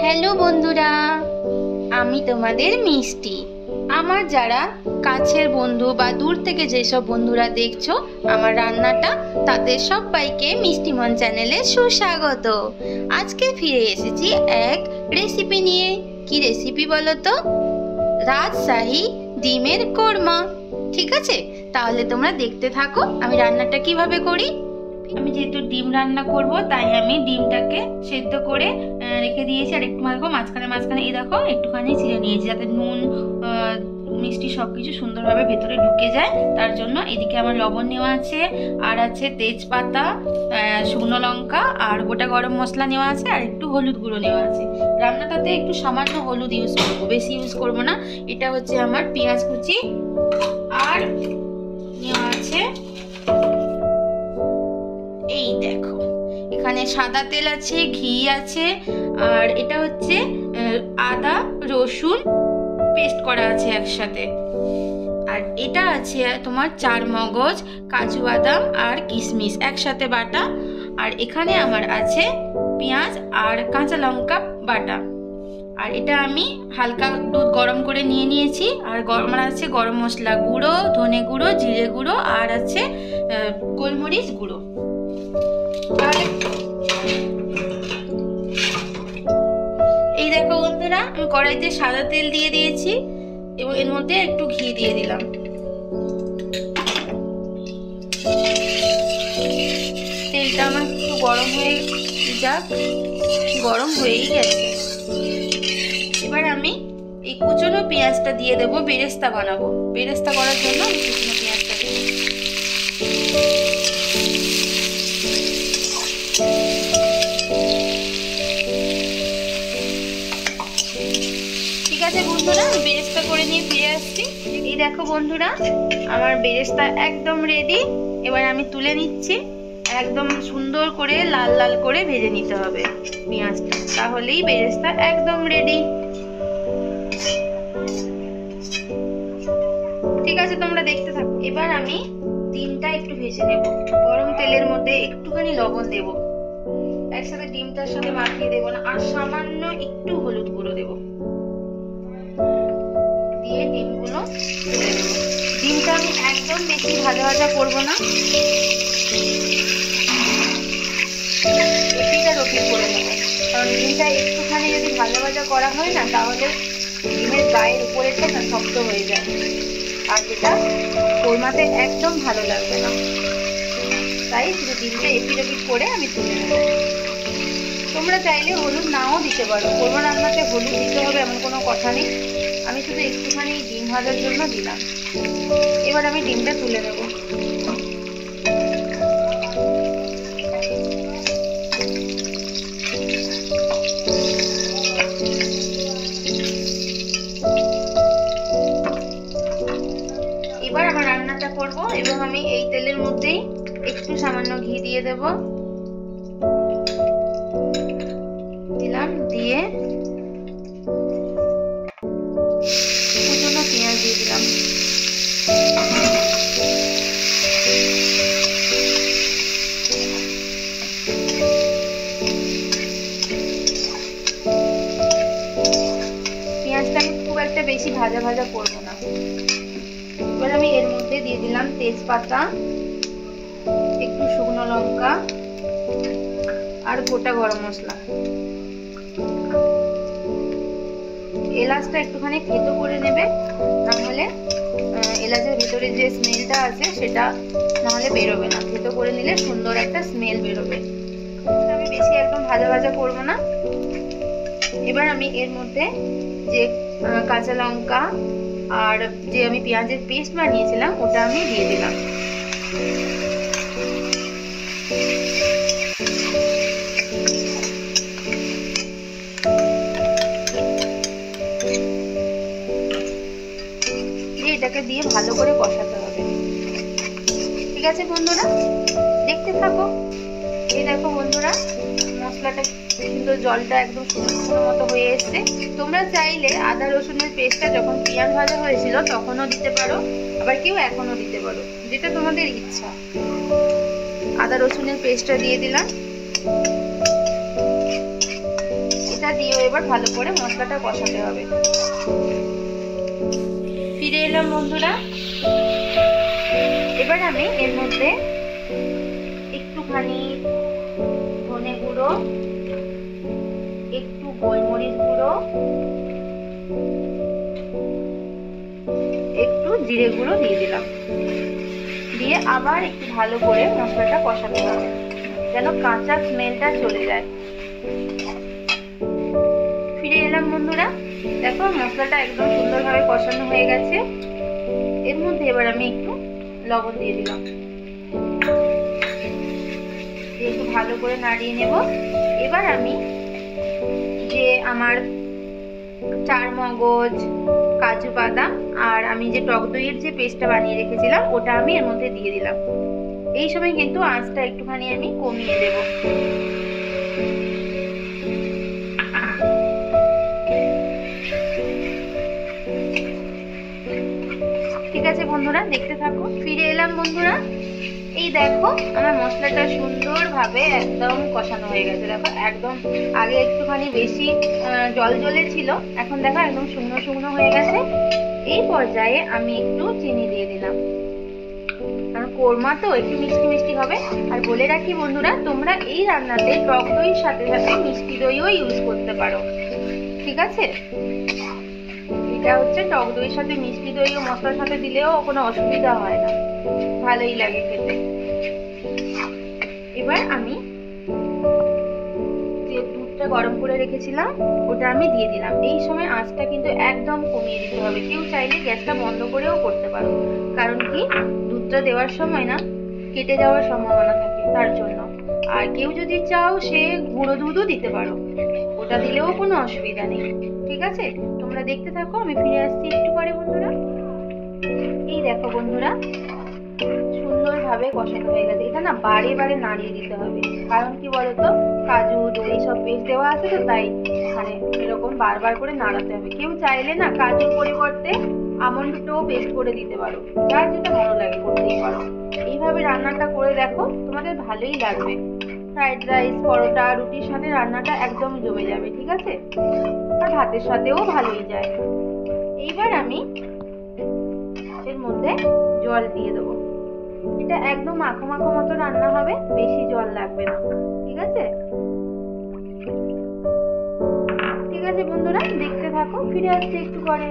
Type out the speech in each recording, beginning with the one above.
Hello বন্ধুরা, আমি তোমাদের মিষ্টি। আমার যারা কাছের বন্ধু বা দূর থেকে যেসব বন্ধুরা দেখছো আমার রান্নাটা, তাদের সবাইকে মিষ্টিমন চ্যানেলে সুস্বাগত। আজকে ফিরে এসেছি এক রেসিপি নিয়ে। কি রেসিপি বলো তো? রাজশাহী ডিমের কোরমা। ঠিক আছে, তাহলে তোমরা দেখতে থাকো আমি রান্নাটা কিভাবে করি। আমি যেহেতু ডিম রান্না করব, তাই আমি ডিমটাকে সেদ্ধ করে রেখে দিয়েছি। আর একটু মাঝখানে মাঝখানে এই দেখো একটুখানি ছিঁড়ে নিয়েছি, যাতে নুন মিষ্টি সব কিছু সুন্দরভাবে ভেতরে ঢুকে যায়। তার জন্য এদিকে আমার লবণ নেওয়া আছে, আর আছে তেজপাতা, শুকনো লঙ্কা আর গোটা গরম মশলা নেওয়া আছে, আর একটু হলুদ গুঁড়ো নেওয়া আছে। রান্নাটাতে একটু সামান্য হলুদ ইউজ করবো, বেশি ইউজ করবো না। এটা হচ্ছে আমার পেঁয়াজ কুচি, আর নেওয়া আছে এই দেখো এখানে সাদা তেল আছে, ঘি আছে, আর এটা হচ্ছে আদা রসুন পেস্ট করা আছে একসাথে। আর এটা আছে তোমার চার মগজ, কাজু বাদাম আর কিশমিশ একসাথে বাটা। আর এখানে আমার আছে পেঁয়াজ আর কাঁচা লঙ্কা বাটা। আর এটা আমি হালকা দুধ গরম করে নিয়ে নিয়েছি। আর আমার আছে গরম মশলা গুঁড়ো, ধনে গুঁড়ো, জিরে গুঁড়ো, আর আছে গোলমরিচ গুঁড়ো। এই দেখো বন্ধুরা, আমি কড়াইতে সাদা তেল দিয়ে দিয়েছি এবং এর মধ্যে একটু ঘি দিয়ে দিলাম। তেলটা আমার একটু গরম হয়ে যাক, গরম হয়েই গেছে। এবার আমি এই কুচনো পেঁয়াজটা দিয়ে দেবো, বেরেস্তা বানাবো। বেরেস্তা করার জন্য আমি কুচনো পেঁয়াজটা দেবো। ঠিক আছে বন্ধুরা, আমি বেরেস্তা করে নিয়ে ফিরে আসছি। এই দেখো বন্ধুরা, আমার বেরেস্তা একদম রেডি। এবার আমি তুলে নিচ্ছি। একদম সুন্দর করে লাল লাল করে ভেজে নিতে হবে পেঁয়াজটা, তাহলেই বেরেস্তা একদম রেডি। ঠিক আছে, তোমরা দেখতে থাকো। এবার আমি ডিমটা একটু ভেজে নেব। গরম তেলের মধ্যে একটুখানি লবণ দেব, একসাথে ডিমটার সাথে মাখিয়ে দেবো না, আর সামান্য একটু হলুদ গুঁড়ো দেবো। দিয়ে ডিমগুলো তুলে দেবো। ডিমটা আমি একদম বেশি ভাজা ভাজা করবো না, এপিটা রোপিট করে নেবো। কারণ ডিমটা একটুখানি যদি ভাজা ভাজা করা হয় না, তাহলে ডিমের গায়ের উপরেরটা না শক্ত হয়ে যায়, আর যেটা কোরমাতে একদম ভালো লাগবে না। তাই শুধু ডিমটা এপিট ওপিট করে আমি তুলে নেব। তোমরা চাইলে হলুদ নাও দিতে পারো, কোরমা রান্নাতে হলুদ দিতে হবে এমন কোনো কথা নেই। আমি শুধু একটুখানি ডিম ভাজার জন্য দিলাম। এবার আমি ডিমটা তুলে নেব। এবার আমার রান্নাটা করব, এবং আমি এই তেলের মধ্যেই একটু সামান্য ঘি দিয়ে দেব। দিলাম, দিয়ে কুচনো পেঁয়াজ দিয়ে দিলাম। পেঁয়াজটা আমি খুব একটা বেশি ভাজা ভাজা করবো না। এবার আমি এর মধ্যে দিয়ে দিলাম তেজপাতা, একটু শুকনো লঙ্কা, আর গোটা গরম মশলা। এলাচটা একটুখানি থেতো করে নেবে, নাহলে এলাচের ভিতরে যে স্মেলটা আছে সেটা নাহলে বেরোবে না। থেতো করে নিলে সুন্দর একটা স্মেল বেরোবে। আমি বেশি একদম ভাজা ভাজা করবো না। এবার আমি এর মধ্যে যে কাঁচা লঙ্কা আর যে আমি পেঁয়াজের পেস্ট বানিয়েছিলাম ওটা আমি দিয়ে দিলাম। এটাকে দিয়ে ভালো করে কষাতে হবে। ঠিক আছে বন্ধুরা, দেখতে থাকো। এই দেখো বন্ধুরা, মশলাটা কিন্তু জলটা একদম শুকনো মতো হয়ে এসছে। তোমরা চাইলে আদা রসুনের পেস্টটা যখন পেঁয়াজ ভাজা হয়েছিল তখনও দিতে পারো, আবার কেউ এখনও দিতে পারো, যেটা তোমাদের ইচ্ছা। আদা রসুনের পেস্টটা দিয়ে দিলাম। এটা এটা দিয়েও এবার ভালো করে মশলাটা কষাতে হবে। ফিরে এলাম বন্ধুরা। এবার আমি এর মধ্যে একটুখানি ধনে গুঁড়ো, একটু গোলমরিচ গুঁড়ো, একটু জিরে গুঁড়ো দিয়ে দিলাম। দিয়ে আবার একটু ভালো করে মশলাটা কষাতে হবে যেন কাঁচা স্মেলটা চলে যায়। ফিরে এলাম বন্ধুরা। দেখো মশলাটা একদম সুন্দরভাবে কষানো হয়ে গেছে। এর মধ্যে এবার আমি একটু লবণ দিয়ে দিলাম, একটু ভালো করে নাড়িয়ে নেব। এবার আমি যে আমার চারমগজ, কাজু বাদাম আর আমি যে টক দইয়ের যে পেস্টটা বানিয়ে রেখেছিলাম ওটা আমি এর মধ্যে দিয়ে দিলাম। এই সময় কিন্তু আঁচটা একটুখানি আমি কমিয়ে দেব। ঠিক আছে বন্ধুরা, দেখতে থাকো। ফিরে এলাম বন্ধুরা। এই দেখো আমার মশলাটা সুন্দরভাবে একদম কষানো হয়ে গেছে। দেখো একদম আগে একটুখানি বেশি জল জলে ছিল, এখন দেখো একদম শুকনো শুকনো হয়ে গেছে। এই পর্যায়ে আমি একটু চিনি দিয়ে দিলাম, কারণ কোরমা তো একটু মিষ্টি মিষ্টি হবে। আর বলে রাখি বন্ধুরা, তোমরা এই রান্নাতে টক দইয়ের সাথে সাথে মিষ্টি দইও ইউজ করতে পারো। ঠিক আছে, এটা হচ্ছে টক দইয়ের সাথে মিষ্টি দই ও মশলার সাথে দিলেও কোনো অসুবিধা হয় না, ভালোই লাগে খেতে। এবার আমি যে দুধটা গরম করে রেখেছিলাম ওটা আমি দিয়ে দিলাম। এই সময় আঁচটা কিন্তু একদম কমিয়ে দিতে হবে। কেউ চাইলে গ্যাসটা বন্ধ করেও করতে পারো, কারণ কি দুধটা দেওয়ার সময় না কেটে যাওয়ার সম্ভাবনা থাকে, তার জন্য। আর কেউ যদি চাও সে গুঁড়ো দুধও দিতে পারো, ওটা দিলেও কোনো অসুবিধা নেই। ঠিক আছে, তোমরা দেখতে থাকো, আমি ফিরে আসছি একটু পরে বন্ধুরা। এই দেখো বন্ধুরা সুন্দরভাবে কষানো হয়ে গেছে। এটা না বারে বারে নাড়িয়ে দিতে হবে, কারণ কি বলতো কাজু দই সব পেস্ট দেওয়া আছে তো, তাই মানে এরকম বারবার করে নাড়াতে হবে। কেউ চাইলে না কাজুর পরিবর্তে আমন্ডটাও পেস্ট করে দিতে পারো, যার যেটা ভালো লাগে করতেই পারো। এইভাবে রান্নাটা করে দেখো, তোমাদের ভালোই লাগবে। ফ্রাইড রাইস, পরোটা, রুটির সাথে রান্নাটা একদম জমে যাবে। ঠিক আছে, আর ভাতের সাথেও ভালোই যায়। এইবার আমি এর মধ্যে জল দিয়ে দেবো। এটা একদম মাখো মাখো মতো রান্না হবে, বেশি জল লাগবে না। ঠিক আছে, ঠিক আছে বন্ধুরা, দেখতে থাকো, ফিরে আসছি একটু পরে।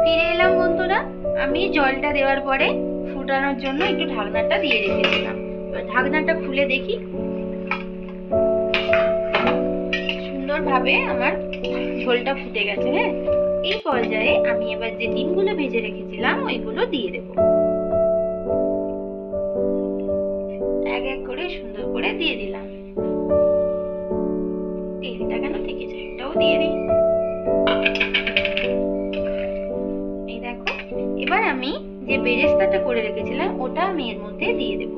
ফিরে এলাম বন্ধুরা। আমি জলটা দেওয়ার পরে ফুটানোর জন্য একটু ঢাকনাটা দিয়ে রেখেছিলাম। এবার ঢাকনাটা খুলে দেখি, সুন্দরভাবে আমার ঝোলটা ফুটে গেছে। হ্যাঁ, এই পর্যায়ে আমি এবার যে ডিমগুলো ভেজে রেখেছিলাম ওইগুলো দিয়ে দেবো। এক এক করে সুন্দর করে দিয়ে দিলাম। তেলটা কেন থেকে যায়, এটাও দিয়ে দিই। এই দেখো, এবার আমি যে বেরেস্তাটা করে রেখেছিলাম ওটা আমি এর মধ্যে দিয়ে দেব।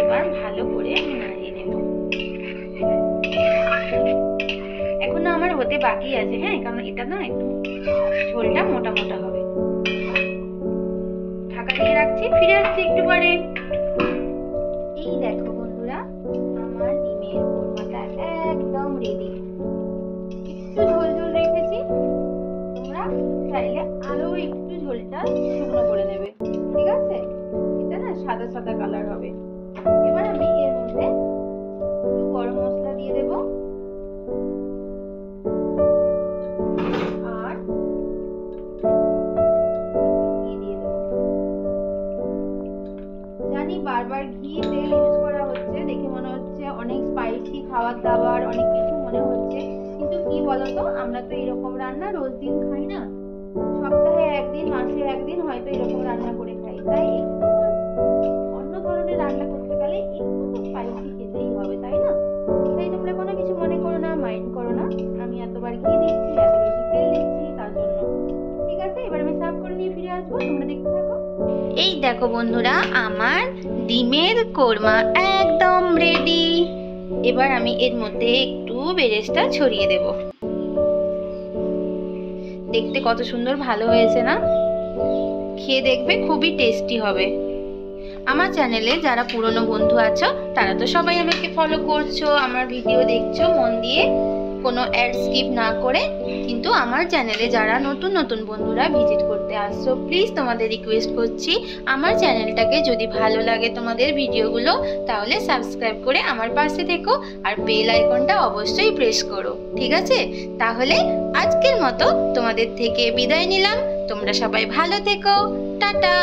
এবার ভালো করে নাড়িয়ে নেব। এখনো আমার হতে বাকি আছে। হ্যাঁ, কারণ এটা না একটু ঝোলটা মোটা মোটা হবে। ঢাকা দিয়ে রাখছি, ফিরে আসছি একটু পরে। এই দেখো বন্ধুরা, আমার ডিমের কোরমাটা একদম রেডি। একটু ঝোল ঝোল রেখেছি, তোমরা চাইলে আরো একটু ঝোলটা শুকনো করে নেবে। ঠিক আছে, এটা না সাদা সাদা কালার হবে। এবার আমি এর মধ্যে একটু গরম মশলা দিয়ে দেব, আর ঘি দিয়ে দেবো। জানি বারবার ঘি তেল ইউজ করা হচ্ছে, দেখে মনে হচ্ছে অনেক স্পাইসি খাবার দাবার, অনেক কিছু মনে হচ্ছে, কিন্তু কি বলতো আমরা তো এরকম রান্না রোজ দিন খাই না, সপ্তাহে একদিন, মাসে একদিন হয়তো এরকম রান্না করে খাই। তাই একটু অন্য ধরনের রান্না করতে গেলে একটু তো স্পাইসি খেতেই হবে, তাই না? তাই তোমরা কোনো কিছু মনে করো না, মাইন্ড করো না। আমি এতবার ঘি দিচ্ছি, এত বেশি তেল দিচ্ছি, তার জন্য। ঠিক আছে, এবার আমি সার্ভ করে নিয়ে ফিরে আসবো, তোমরা দেখতে থাকো। এই দেখো বন্ধুরা, আমার ডিমের কোরমা একদম রেডি। এবার আমি এর মধ্যে একটু বেরেস্তা ছড়িয়ে দেব। দেখতে কত সুন্দর ভালো হয়েছে না? খেয়ে দেখবে, খুবই টেস্টি হবে। আমার চ্যানেলে যারা পুরনো বন্ধু আছো তারা তো সবাই আমাকে ফলো করছো, আমার ভিডিও দেখছো মন দিয়ে, কোনো অ্যাড স্কিপ না করে। কিন্তু আমার চ্যানেলে যারা নতুন নতুন বন্ধুরা ভিজিট করতে আসছো, প্লিজ তোমাদের রিকোয়েস্ট করছি আমার চ্যানেলটাকে যদি ভালো লাগে তোমাদের ভিডিওগুলো, তাহলে সাবস্ক্রাইব করে আমার পাশে থেকো আর বেল আইকনটা অবশ্যই প্রেস করো, ঠিক আছে? তাহলে আজকের মতো তোমাদের থেকে বিদায় নিলাম। তোমরা সবাই ভালো থেকো, টাটা।